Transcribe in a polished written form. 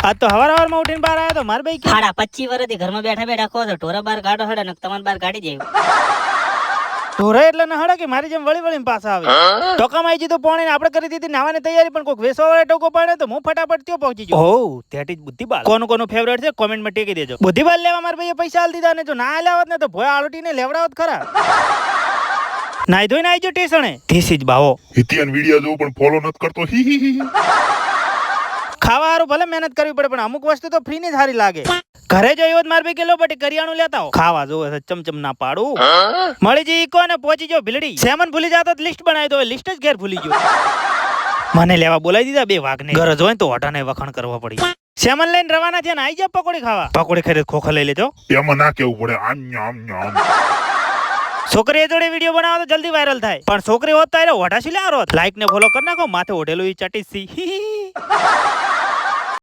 આજ તો હવાર ઉઠીને બહાર આવ્યો તો માર ભાઈ કે 25 વર્ષથી ઘરમાં બેઠા બેઠા કહો છો ઢોરા બાર કાઢો હડે ને તમારે બાર કાઢી જાય. ઢોરે એટલે ન હડે કે મારી જેમ વળી પાછા આવે. ટોકામાં આવી તો પોણે આપણે કરી દીધી નાવાની તૈયારી, પણ કોઈક વેસવા વાળા ટોકો પાડે તો હું ફટાફટ ત્યાં પહોંચી ગયો. ઓ ધેટ ઇઝ બુદ્ધિબાલ. કોનું ફેવરેટ છે કોમેન્ટમાં ટેકી દેજો. બુદ્ધિબાલ લેવા મારા ભાઈએ પૈસા આલ દીધા ને જો ના આલ્યા ને તો ભોય આળટીને લેવડાવત ખરા. નાઈ ધોઈને આવી જો ટેસણે. ધીસ ઇઝ બાવો. હિતિયન વિડિયો જો પણ ફોલો નત કરતો. હી હી હી. ખાવા હારું ભલે મહેનત કરવી પડે પણ અમુક વસ્તુ તો ફ્રી ની સારી લાગે. ઘરે જો એવો માર ભાઈ કિલો બટી કરિયાણું લેતા હો. ખાવા જોવે છે ચમચમ ના પાડું. મળી જઈ ઈકો ને પહોંચી જો ભીલડી. સેમન ભૂલી જાતો લિસ્ટ બનાવી દો, લિસ્ટ જ ઘેર ભૂલી ગયો. મને લેવા બોલાવી દીધા બે વાઘને. ગરજ હોય તો ઓટાને વખાણ કરવા પડી. સેમન લઈને રવાના થયા ને આઈ જા પકોડી ખાવા. પકોડી ખાઈ ખોખા લઈ લેજો. એમાં ના કેવું પડે આમ આમ. છોકરી જોડે વિડીયો બનાવો તો જલ્દી વાયરલ થાય, પણ છોકરી હોત તો ઓઢા શું લે લાઈક ને ફોલો કરી નાખો. માથે ઓઢેલું ચટી સી.